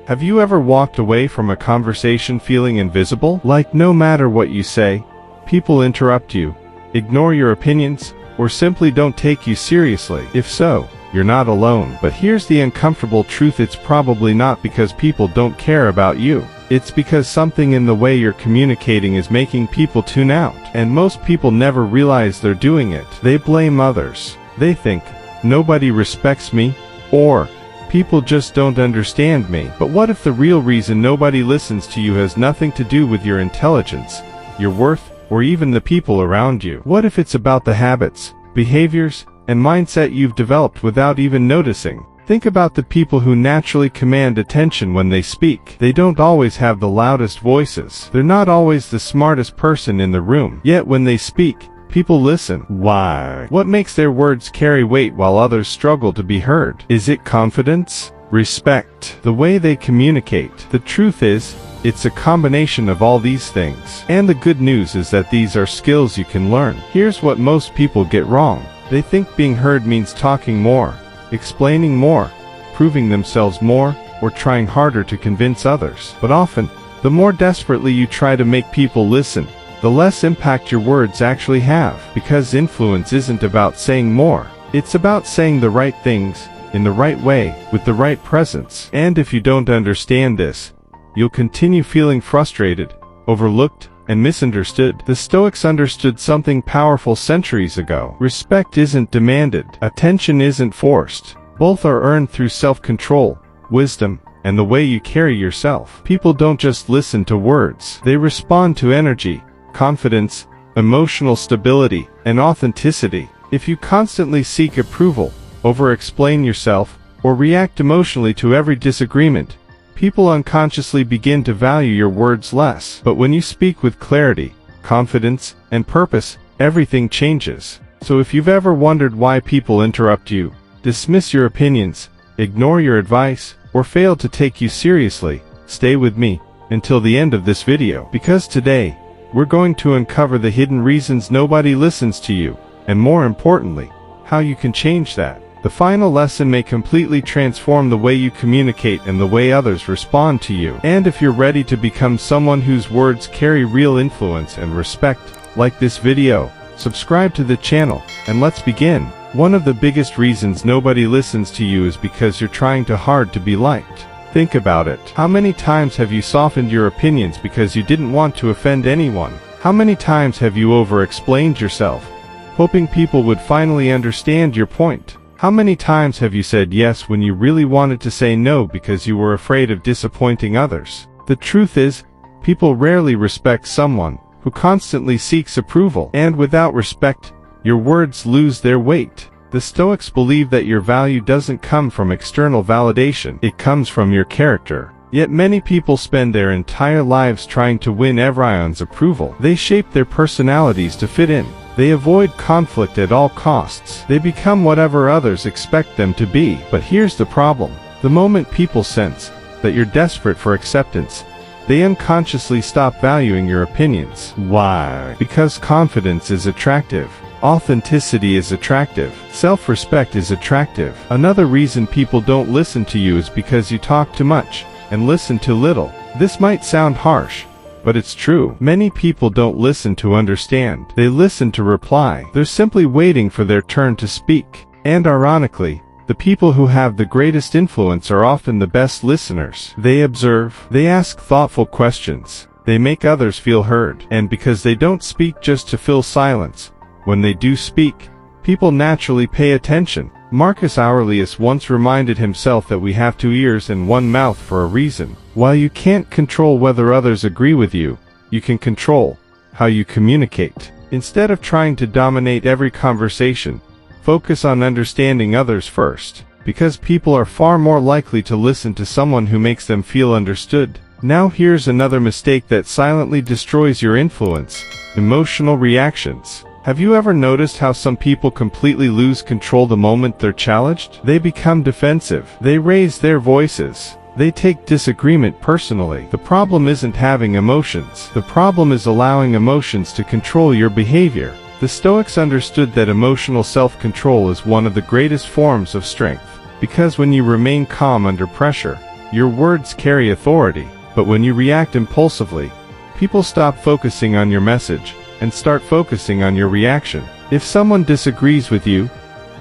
Have you ever walked away from a conversation feeling invisible? Like no matter what you say, people interrupt you, ignore your opinions, or simply don't take you seriously? If so, you're not alone. But here's the uncomfortable truth: it's probably not because people don't care about you. It's because something in the way you're communicating is making people tune out. And most people never realize they're doing it. They blame others. They think, nobody respects me, or people just don't understand me. But what if the real reason nobody listens to you has nothing to do with your intelligence, your worth, or even the people around you? What if it's about the habits, behaviors, and mindset you've developed without even noticing? Think about the people who naturally command attention when they speak. They don't always have the loudest voices. They're not always the smartest person in the room. Yet when they speak, people listen. Why? What makes their words carry weight while others struggle to be heard? Is it confidence? Respect? The way they communicate? The truth is, it's a combination of all these things. And the good news is that these are skills you can learn. Here's what most people get wrong. They think being heard means talking more, explaining more, proving themselves more, or trying harder to convince others. But often, the more desperately you try to make people listen, the less impact your words actually have. Because influence isn't about saying more. It's about saying the right things, in the right way, with the right presence. And if you don't understand this, you'll continue feeling frustrated, overlooked, and misunderstood. The Stoics understood something powerful centuries ago. Respect isn't demanded. Attention isn't forced. Both are earned through self-control, wisdom, and the way you carry yourself. People don't just listen to words. They respond to energy, confidence, emotional stability, and authenticity. If you constantly seek approval, over-explain yourself, or react emotionally to every disagreement, people unconsciously begin to value your words less. But when you speak with clarity, confidence, and purpose, everything changes. So if you've ever wondered why people interrupt you, dismiss your opinions, ignore your advice, or fail to take you seriously, stay with me until the end of this video. Because today, we're going to uncover the hidden reasons nobody listens to you, and more importantly, how you can change that. The final lesson may completely transform the way you communicate and the way others respond to you. And if you're ready to become someone whose words carry real influence and respect, like this video, subscribe to the channel, and let's begin. One of the biggest reasons nobody listens to you is because you're trying too hard to be liked. Think about it. How many times have you softened your opinions because you didn't want to offend anyone? How many times have you over-explained yourself, hoping people would finally understand your point? How many times have you said yes when you really wanted to say no because you were afraid of disappointing others? The truth is, people rarely respect someone who constantly seeks approval. And without respect, your words lose their weight. The Stoics believe that your value doesn't come from external validation, it comes from your character. Yet many people spend their entire lives trying to win everyone's approval. They shape their personalities to fit in. They avoid conflict at all costs. They become whatever others expect them to be. But here's the problem. The moment people sense that you're desperate for acceptance, they unconsciously stop valuing your opinions. Why? Because confidence is attractive. Authenticity is attractive. Self-respect is attractive. Another reason people don't listen to you is because you talk too much and listen too little. This might sound harsh, but it's true. Many people don't listen to understand. They listen to reply. They're simply waiting for their turn to speak. And ironically, the people who have the greatest influence are often the best listeners. They observe. They ask thoughtful questions. They make others feel heard. And because they don't speak just to fill silence, when they do speak, people naturally pay attention. Marcus Aurelius once reminded himself that we have 2 ears and 1 mouth for a reason. While you can't control whether others agree with you, you can control how you communicate. Instead of trying to dominate every conversation, focus on understanding others first. Because people are far more likely to listen to someone who makes them feel understood. Now here's another mistake that silently destroys your influence: emotional reactions. Have you ever noticed how some people completely lose control the moment they're challenged? They become defensive. They raise their voices. They take disagreement personally. The problem isn't having emotions. The problem is allowing emotions to control your behavior. The Stoics understood that emotional self-control is one of the greatest forms of strength, because when you remain calm under pressure, Your words carry authority, but when you react impulsively, people stop focusing on your message and start focusing on your reaction. If someone disagrees with you,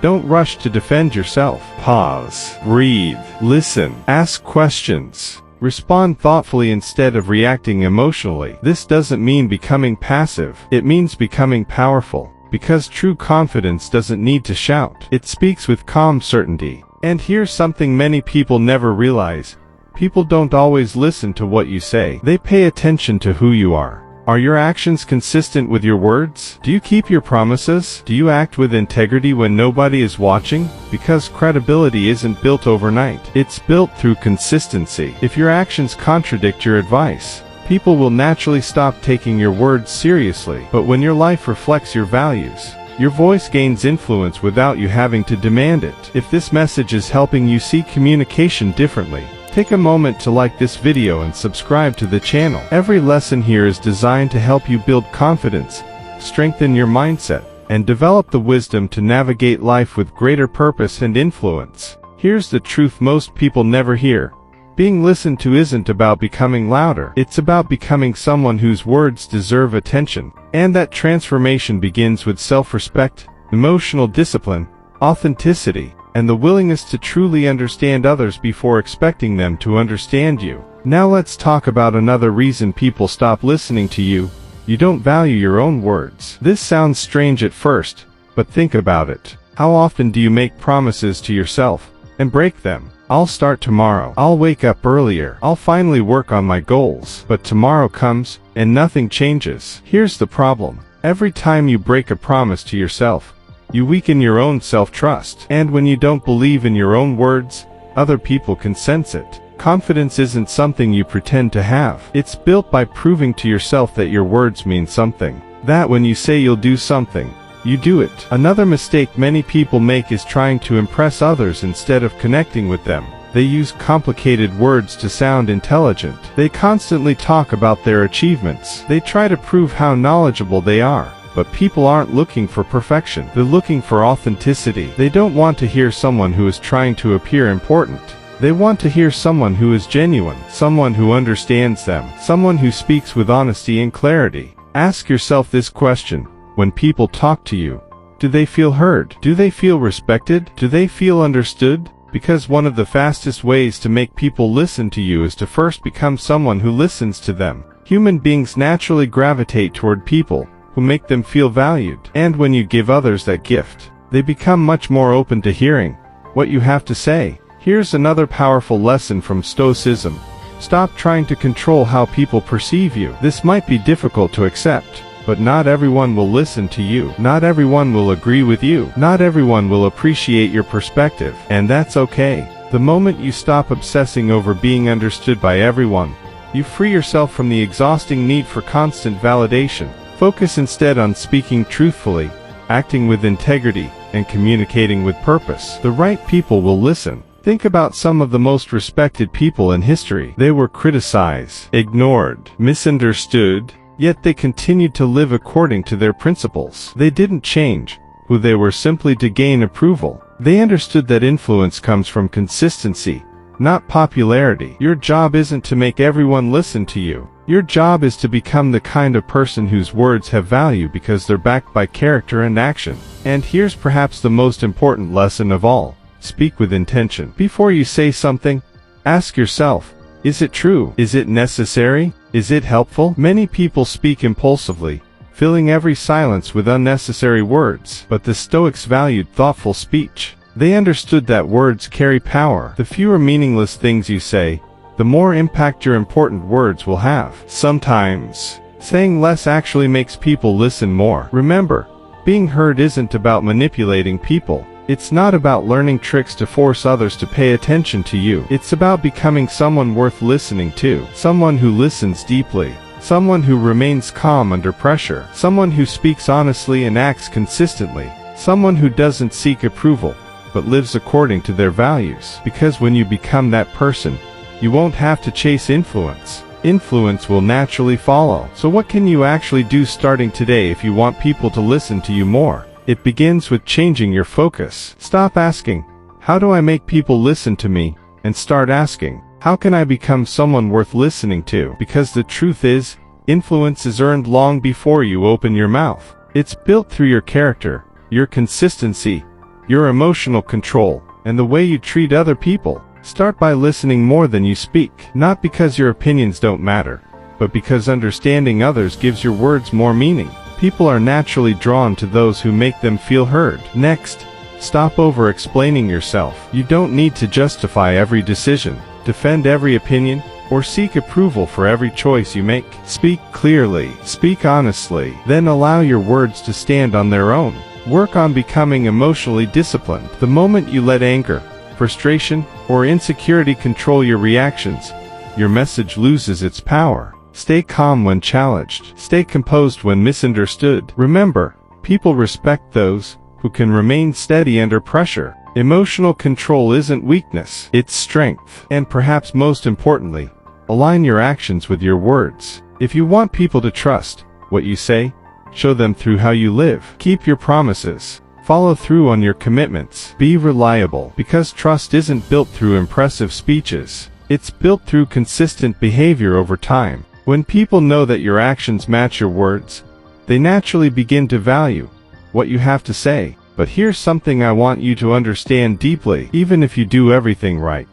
don't rush to defend yourself. Pause, breathe, listen, ask questions. Respond thoughtfully instead of reacting emotionally. This doesn't mean becoming passive. It means becoming powerful. Because true confidence doesn't need to shout. It speaks with calm certainty. And here's something many people never realize. People don't always listen to what you say. They pay attention to who you are. Are your actions consistent with your words? Do you keep your promises? Do you act with integrity when nobody is watching? Because credibility isn't built overnight. It's built through consistency. If your actions contradict your advice, people will naturally stop taking your words seriously. But when your life reflects your values, your voice gains influence without you having to demand it. If this message is helping you see communication differently, take a moment to like this video and subscribe to the channel. Every lesson here is designed to help you build confidence, strengthen your mindset, and develop the wisdom to navigate life with greater purpose and influence. Here's the truth most people never hear. Being listened to isn't about becoming louder. It's about becoming someone whose words deserve attention. And that transformation begins with self-respect, emotional discipline, authenticity, and the willingness to truly understand others before expecting them to understand you. Now let's talk about another reason people stop listening to you. You don't value your own words. This sounds strange at first, but think about it. How often do you make promises to yourself and break them? I'll start tomorrow. I'll wake up earlier. I'll finally work on my goals. But tomorrow comes, and nothing changes. Here's the problem. Every time you break a promise to yourself, you weaken your own self-trust. And when you don't believe in your own words, other people can sense it. Confidence isn't something you pretend to have. It's built by proving to yourself that your words mean something. That when you say you'll do something, you do it. Another mistake many people make is trying to impress others instead of connecting with them. They use complicated words to sound intelligent. They constantly talk about their achievements. They try to prove how knowledgeable they are. But people aren't looking for perfection. They're looking for authenticity. They don't want to hear someone who is trying to appear important. They want to hear someone who is genuine, someone who understands them, someone who speaks with honesty and clarity. Ask yourself this question. When people talk to you, do they feel heard? Do they feel respected? Do they feel understood? Because one of the fastest ways to make people listen to you is to first become someone who listens to them. Human beings naturally gravitate toward people who make them feel valued. And when you give others that gift, they become much more open to hearing what you have to say. Here's another powerful lesson from Stoicism. Stop trying to control how people perceive you. This might be difficult to accept, but not everyone will listen to you. Not everyone will agree with you. Not everyone will appreciate your perspective, and that's okay. The moment you stop obsessing over being understood by everyone, you free yourself from the exhausting need for constant validation. Focus instead on speaking truthfully, acting with integrity, and communicating with purpose. The right people will listen. Think about some of the most respected people in history. They were criticized, ignored, misunderstood, yet they continued to live according to their principles. They didn't change who they were simply to gain approval. They understood that influence comes from consistency, not popularity. Your job isn't to make everyone listen to you. Your job is to become the kind of person whose words have value because they're backed by character and action. And here's perhaps the most important lesson of all. Speak with intention. Before you say something, ask yourself, is it true? Is it necessary? Is it helpful? Many people speak impulsively, filling every silence with unnecessary words. But the Stoics valued thoughtful speech. They understood that words carry power. The fewer meaningless things you say, the more impact your important words will have. Sometimes, saying less actually makes people listen more. Remember, being heard isn't about manipulating people. It's not about learning tricks to force others to pay attention to you. It's about becoming someone worth listening to. Someone who listens deeply. Someone who remains calm under pressure. Someone who speaks honestly and acts consistently. Someone who doesn't seek approval, but lives according to their values. Because when you become that person, you won't have to chase influence. Influence will naturally follow. So what can you actually do starting today if you want people to listen to you more? It begins with changing your focus. Stop asking, how do I make people listen to me? And start asking, How can I become someone worth listening to? Because the truth is, influence is earned long before you open your mouth. It's built through your character, your consistency, your emotional control, and the way you treat other people. Start by listening more than you speak, not because your opinions don't matter, but because understanding others gives your words more meaning. People are naturally drawn to those who make them feel heard. Next, stop over-explaining yourself. You don't need to justify every decision, defend every opinion, or seek approval for every choice you make. Speak clearly, speak honestly, then allow your words to stand on their own. Work on becoming emotionally disciplined. The moment you let anger, frustration, or insecurity control your reactions, your message loses its power. Stay calm when challenged. Stay composed when misunderstood. Remember, people respect those who can remain steady under pressure. Emotional control isn't weakness, it's strength. And perhaps most importantly, align your actions with your words. If you want people to trust what you say, show them through how you live. Keep your promises. Follow through on your commitments. Be reliable, because trust isn't built through impressive speeches. It's built through consistent behavior over time. When people know that your actions match your words, they naturally begin to value what you have to say. But here's something I want you to understand deeply. Even if you do everything right,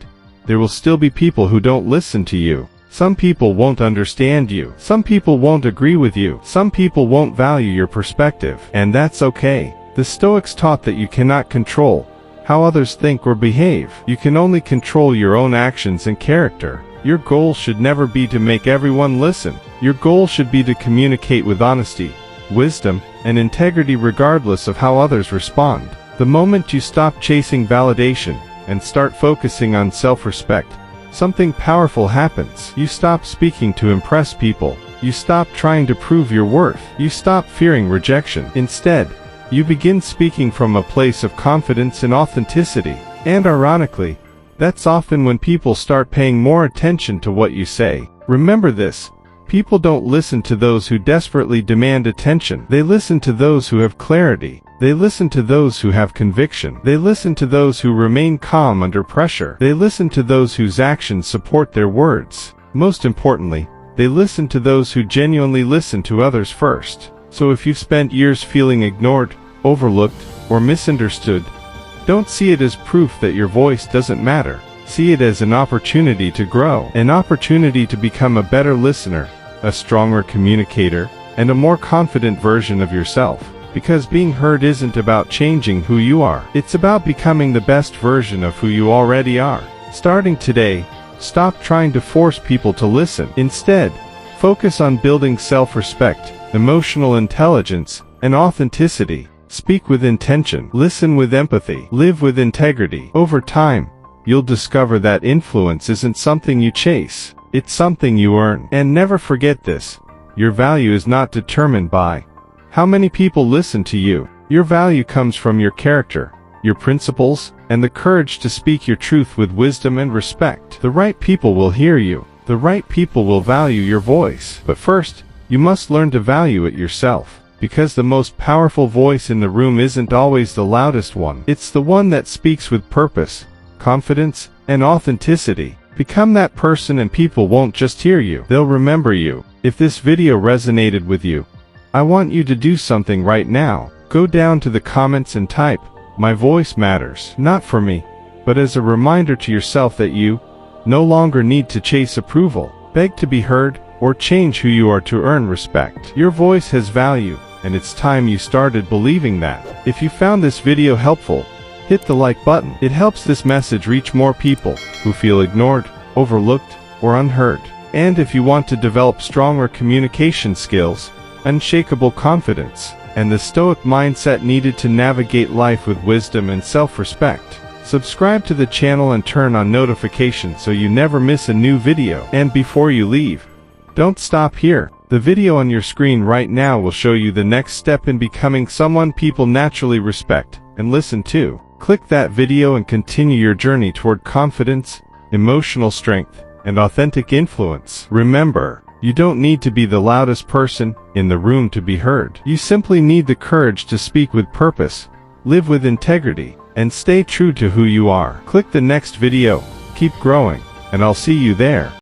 there will still be people who don't listen to you. Some people won't understand you. Some people won't agree with you. Some people won't value your perspective. And that's okay. The Stoics taught that you cannot control how others think or behave. You can only control your own actions and character. Your goal should never be to make everyone listen. Your goal should be to communicate with honesty, wisdom, and integrity regardless of how others respond. The moment you stop chasing validation and start focusing on self-respect, something powerful happens. You stop speaking to impress people. You stop trying to prove your worth. You stop fearing rejection. Instead, you begin speaking from a place of confidence and authenticity. And ironically, that's often when people start paying more attention to what you say. Remember this. People don't listen to those who desperately demand attention. They listen to those who have clarity. They listen to those who have conviction. They listen to those who remain calm under pressure. They listen to those whose actions support their words. Most importantly, they listen to those who genuinely listen to others first. So if you've spent years feeling ignored, overlooked, or misunderstood, don't see it as proof that your voice doesn't matter. See it as an opportunity to grow, an opportunity to become a better listener, a stronger communicator, and a more confident version of yourself. Because being heard isn't about changing who you are. It's about becoming the best version of who you already are. Starting today, stop trying to force people to listen. Instead, focus on building self-respect, emotional intelligence, and authenticity. Speak with intention, listen with empathy, live with integrity. Over time, you'll discover that influence isn't something you chase, it's something you earn. And never forget this, your value is not determined by how many people listen to you. Your value comes from your character, your principles, and the courage to speak your truth with wisdom and respect. The right people will hear you. The right people will value your voice. But first, you must learn to value it yourself. Because the most powerful voice in the room isn't always the loudest one. It's the one that speaks with purpose, confidence, and authenticity. Become that person and people won't just hear you, they'll remember you. If this video resonated with you, I want you to do something right now. Go down to the comments and type, "My voice matters," not for me, but as a reminder to yourself that you no longer need to chase approval, beg to be heard, or change who you are to earn respect. Your voice has value, and it's time you started believing that. If you found this video helpful, hit the like button. It helps this message reach more people who feel ignored, overlooked, or unheard. And if you want to develop stronger communication skills, unshakable confidence, and the Stoic mindset needed to navigate life with wisdom and self-respect, subscribe to the channel and turn on notifications so you never miss a new video. And before you leave, don't stop here. The video on your screen right now will show you the next step in becoming someone people naturally respect and listen to. Click that video and continue your journey toward confidence, emotional strength, and authentic influence. Remember, you don't need to be the loudest person in the room to be heard. You simply need the courage to speak with purpose, live with integrity, and stay true to who you are. Click the next video. Keep growing, and I'll see you there.